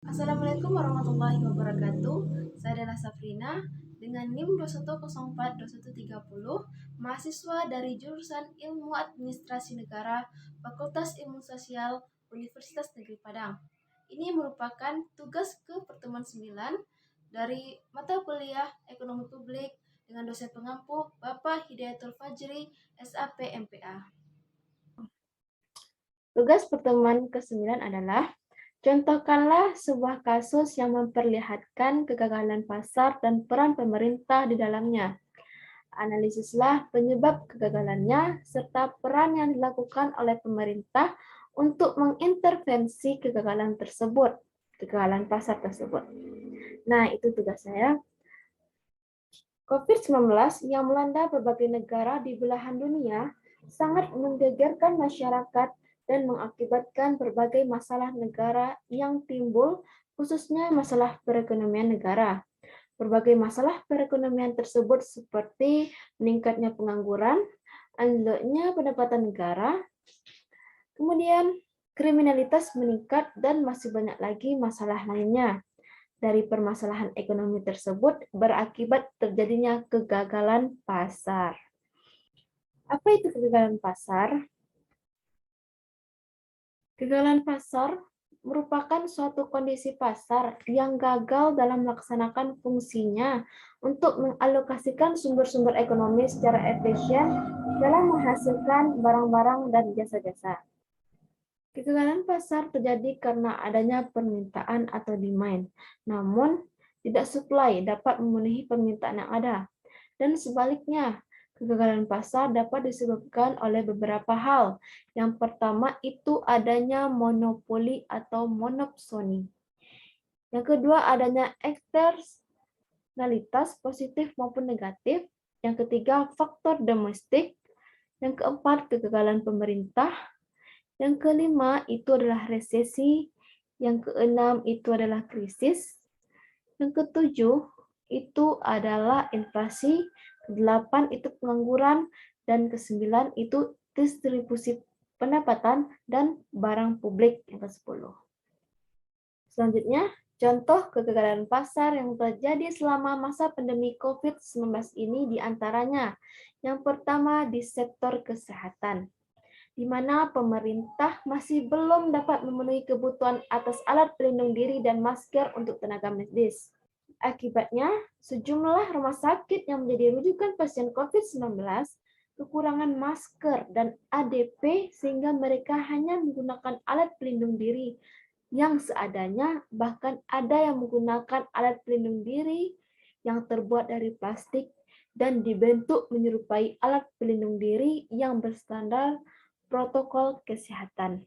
Assalamualaikum warahmatullahi wabarakatuh. Saya Dana Safrina dengan NIM 2104-2130, mahasiswa dari jurusan Ilmu Administrasi Negara, Fakultas Ilmu Sosial, Universitas Negeri Padang. Ini merupakan tugas ke pertemuan 9 dari mata kuliah Ekonomi Publik dengan dosen pengampu Bapak Hidayatul Fajri, SAP MPA. Tugas pertemuan ke-9 adalah contohkanlah sebuah kasus yang memperlihatkan kegagalan pasar dan peran pemerintah di dalamnya. Analisislah penyebab kegagalannya serta peran yang dilakukan oleh pemerintah untuk mengintervensi kegagalan pasar tersebut. Nah, itu tugas saya. COVID-19 yang melanda berbagai negara di belahan dunia sangat menggegerkan masyarakat dan mengakibatkan berbagai masalah negara yang timbul, khususnya masalah perekonomian negara. Berbagai masalah perekonomian tersebut seperti meningkatnya pengangguran, anjloknya pendapatan negara, kemudian kriminalitas meningkat, dan masih banyak lagi masalah lainnya. Dari permasalahan ekonomi tersebut berakibat terjadinya kegagalan pasar. Apa itu kegagalan pasar? Kegagalan pasar merupakan suatu kondisi pasar yang gagal dalam melaksanakan fungsinya untuk mengalokasikan sumber-sumber ekonomi secara efisien dalam menghasilkan barang-barang dan jasa-jasa. Kegagalan pasar terjadi karena adanya permintaan atau demand, namun tidak supply dapat memenuhi permintaan yang ada. Dan sebaliknya, kegagalan pasar dapat disebabkan oleh beberapa hal. Yang pertama itu adanya monopoli atau monopsoni. Yang kedua adanya eksternalitas positif maupun negatif. Yang ketiga faktor domestik. Yang keempat kegagalan pemerintah. Yang kelima itu adalah resesi. Yang keenam itu adalah krisis. Yang ketujuh itu adalah inflasi. Kedelapan itu pengangguran. Dan kesembilan itu distribusi pendapatan dan barang publik. Yang ke-10. Selanjutnya, contoh kegagalan pasar yang terjadi selama masa pandemi COVID-19 ini diantaranya. Yang pertama di sektor kesehatan, di mana pemerintah masih belum dapat memenuhi kebutuhan atas alat pelindung diri dan masker untuk tenaga medis. Akibatnya, sejumlah rumah sakit yang menjadi rujukan pasien COVID-19 kekurangan masker dan ADP sehingga mereka hanya menggunakan alat pelindung diri yang seadanya, bahkan ada yang menggunakan alat pelindung diri yang terbuat dari plastik dan dibentuk menyerupai alat pelindung diri yang berstandar protokol kesehatan.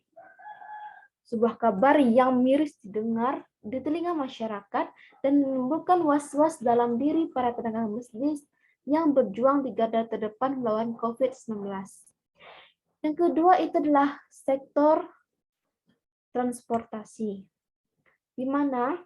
Sebuah kabar yang miris didengar di telinga masyarakat dan menimbulkan was-was dalam diri para tenaga medis yang berjuang di garda terdepan melawan COVID-19. Yang kedua itu adalah sektor transportasi, di mana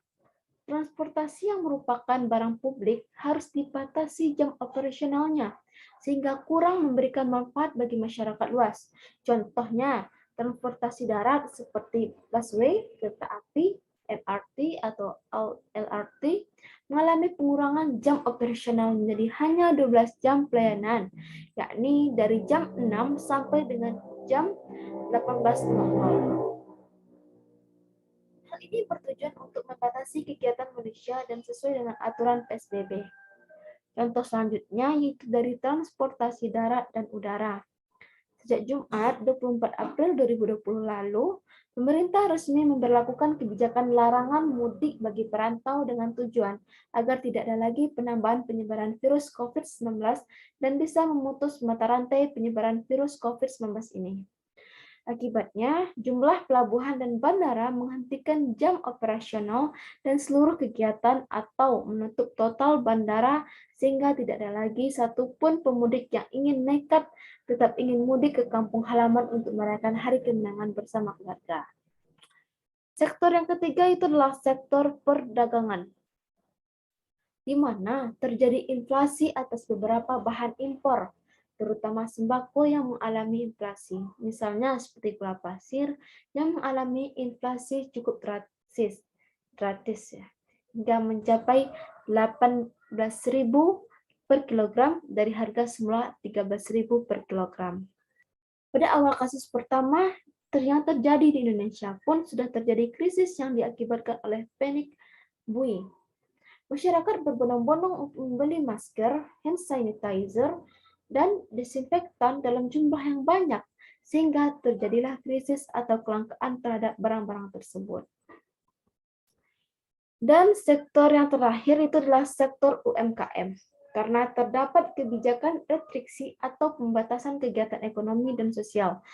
transportasi yang merupakan barang publik harus dibatasi jam operasionalnya, sehingga kurang memberikan manfaat bagi masyarakat luas. Contohnya, transportasi darat seperti busway, kereta api, MRT atau LRT mengalami pengurangan jam operasional menjadi hanya 12 jam pelayanan, yakni dari jam 6 sampai dengan jam 18.00. Hal ini bertujuan untuk membatasi kegiatan manusia dan sesuai dengan aturan PSBB. Contoh selanjutnya yaitu dari transportasi darat dan udara. Sejak Jumat 24 April 2020 lalu, pemerintah resmi memberlakukan kebijakan larangan mudik bagi perantau dengan tujuan agar tidak ada lagi penambahan penyebaran virus COVID-19 dan bisa memutus mata rantai penyebaran virus COVID-19 ini. Akibatnya, jumlah pelabuhan dan bandara menghentikan jam operasional dan seluruh kegiatan atau menutup total bandara sehingga tidak ada lagi satupun pemudik yang ingin nekat tetap ingin mudik ke kampung halaman untuk merayakan hari kemenangan bersama keluarga. Sektor yang ketiga itu adalah sektor perdagangan, di mana terjadi inflasi atas beberapa bahan impor, terutama sembako yang mengalami inflasi. Misalnya seperti gula pasir yang mengalami inflasi cukup drastis. gratis ya, hingga mencapai 18.000 per kilogram dari harga semula 13.000 per kilogram. Pada awal kasus pertama yang terjadi di Indonesia pun sudah terjadi krisis yang diakibatkan oleh panic buying. Masyarakat berbondong-bondong untuk membeli masker, hand sanitizer, dan desinfektan dalam jumlah yang banyak, sehingga terjadilah krisis atau kelangkaan terhadap barang-barang tersebut. Dan sektor yang terakhir itu adalah sektor UMKM, karena terdapat kebijakan restriksi atau pembatasan kegiatan ekonomi dan sosial,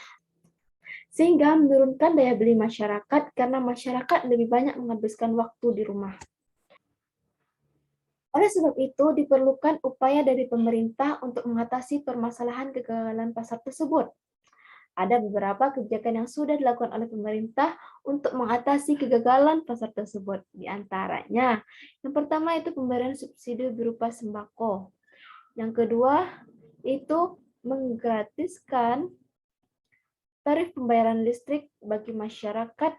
sehingga menurunkan daya beli masyarakat karena masyarakat lebih banyak menghabiskan waktu di rumah. Oleh sebab itu, diperlukan upaya dari pemerintah untuk mengatasi permasalahan kegagalan pasar tersebut. Ada beberapa kebijakan yang sudah dilakukan oleh pemerintah untuk mengatasi kegagalan pasar tersebut. Di antaranya, yang pertama itu pemberian subsidi berupa sembako. Yang kedua, itu menggratiskan tarif pembayaran listrik bagi masyarakat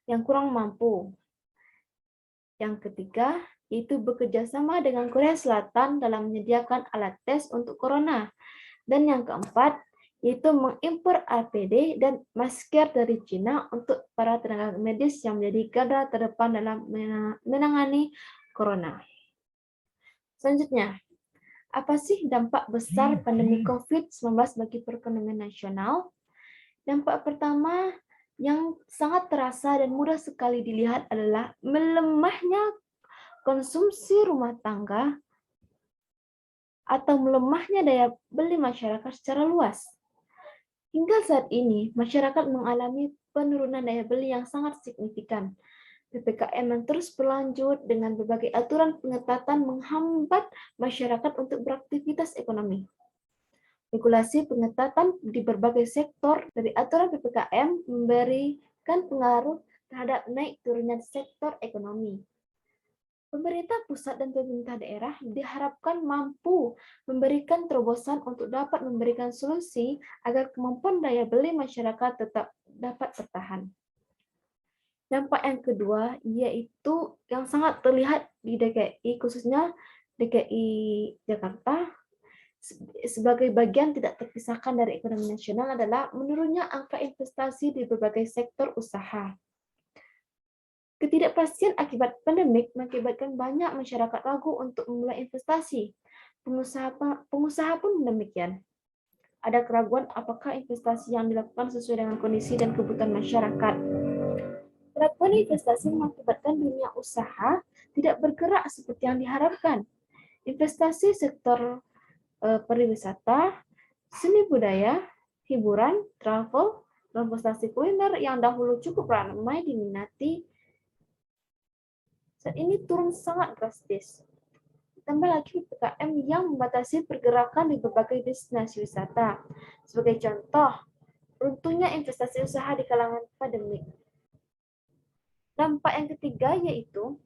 yang kurang mampu. Yang ketiga, itu bekerja sama dengan Korea Selatan dalam menyediakan alat tes untuk corona. Dan yang keempat, yaitu mengimpor APD dan masker dari Cina untuk para tenaga medis yang menjadi garda terdepan dalam menangani corona. Selanjutnya, apa sih dampak besar pandemi COVID-19 bagi perekonomian nasional? Dampak pertama yang sangat terasa dan mudah sekali dilihat adalah melemahnya konsumsi rumah tangga atau melemahnya daya beli masyarakat secara luas. Hingga saat ini, masyarakat mengalami penurunan daya beli yang sangat signifikan. PPKM yang terus berlanjut dengan berbagai aturan pengetatan menghambat masyarakat untuk beraktivitas ekonomi. Regulasi pengetatan di berbagai sektor dari aturan PPKM memberikan pengaruh terhadap naik turunnya sektor ekonomi. Pemerintah pusat dan pemerintah daerah diharapkan mampu memberikan terobosan untuk dapat memberikan solusi agar kemampuan daya beli masyarakat tetap dapat bertahan. Dampak yang kedua yaitu yang sangat terlihat di DKI, khususnya DKI Jakarta, sebagai bagian tidak terpisahkan dari ekonomi nasional adalah menurunnya angka investasi di berbagai sektor usaha. Ketidakpastian akibat pandemik mengakibatkan banyak masyarakat ragu untuk memulai investasi. Pengusaha pun demikian. Ada keraguan apakah investasi yang dilakukan sesuai dengan kondisi dan kebutuhan masyarakat. Keraguan investasi mengakibatkan dunia usaha tidak bergerak seperti yang diharapkan. Investasi sektor pariwisata, seni budaya, hiburan, travel, transportasi kuliner yang dahulu cukup ramai diminati saat ini turun sangat drastis. Tambah lagi PPKM yang membatasi pergerakan di berbagai destinasi wisata. Sebagai contoh, runtuhnya investasi usaha di kalangan pandemik. Dampak yang ketiga yaitu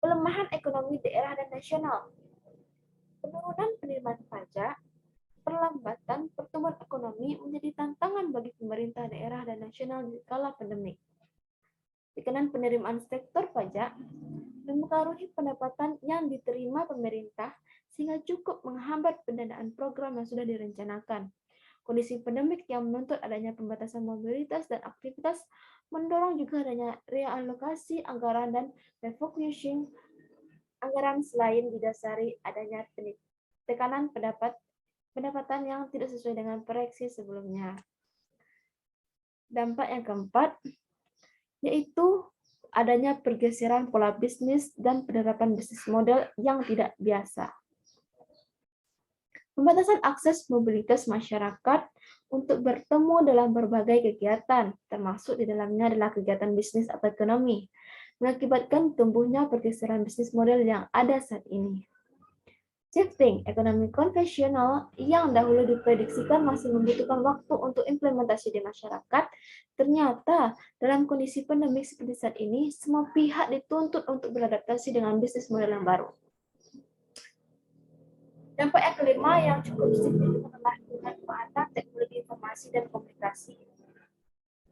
pelemahan ekonomi daerah dan nasional. Penurunan penerimaan pajak, perlambatan pertumbuhan ekonomi menjadi tantangan bagi pemerintah daerah dan nasional di kala pandemik. Tekanan penerimaan sektor pajak mempengaruhi pendapatan yang diterima pemerintah sehingga cukup menghambat pendanaan program yang sudah direncanakan. Kondisi pandemik yang menuntut adanya pembatasan mobilitas dan aktivitas mendorong juga adanya realokasi anggaran dan refocusing anggaran selain didasari adanya tekanan pendapatan yang tidak sesuai dengan proyeksi sebelumnya. Dampak yang keempat yaitu adanya pergeseran pola bisnis dan penerapan bisnis model yang tidak biasa. Pembatasan akses mobilitas masyarakat untuk bertemu dalam berbagai kegiatan, termasuk di dalamnya adalah kegiatan bisnis atau ekonomi, mengakibatkan tumbuhnya pergeseran bisnis model yang ada saat ini. Shifting ekonomi konvensional yang dahulu diprediksikan masih membutuhkan waktu untuk implementasi di masyarakat, ternyata dalam kondisi pandemi seperti saat ini, semua pihak dituntut untuk beradaptasi dengan bisnis model yang baru. Dampak yang kelima yang cukup signifikan adalah pemanfaatan teknologi informasi dan komunikasi.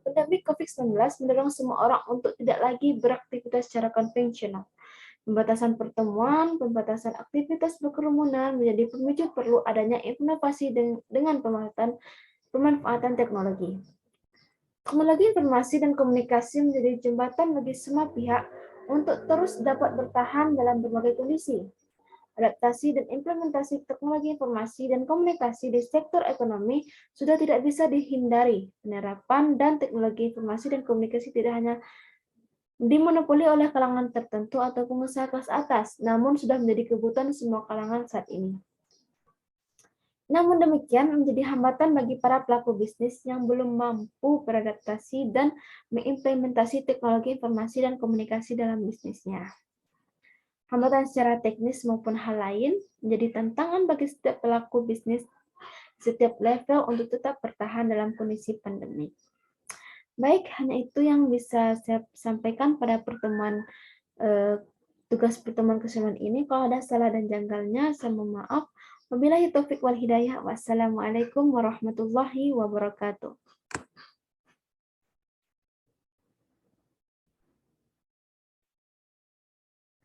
pandemi COVID-19 mendorong semua orang untuk tidak lagi beraktivitas secara konvensional. Pembatasan pertemuan, pembatasan aktivitas berkerumunan menjadi pemicu perlu adanya inovasi dengan pemanfaatan teknologi. Teknologi informasi dan komunikasi menjadi jembatan bagi semua pihak untuk terus dapat bertahan dalam berbagai kondisi. Adaptasi dan implementasi teknologi informasi dan komunikasi di sektor ekonomi sudah tidak bisa dihindari. Penerapan dan teknologi informasi dan komunikasi tidak hanya dimonopoli oleh kalangan tertentu atau pengusaha kelas atas, namun sudah menjadi kebutuhan semua kalangan saat ini. Namun demikian menjadi hambatan bagi para pelaku bisnis yang belum mampu beradaptasi dan mengimplementasi teknologi informasi dan komunikasi dalam bisnisnya. Hambatan secara teknis maupun hal lain menjadi tantangan bagi setiap pelaku bisnis setiap level untuk tetap bertahan dalam kondisi pandemi. Baik, hanya itu yang bisa saya sampaikan pada pertemuan tugas pertemuan keseluruhan ini. Kalau ada salah dan janggalnya, saya mohon maaf. Wabillahi taufik wal hidayah. Wassalamualaikum warahmatullahi wabarakatuh.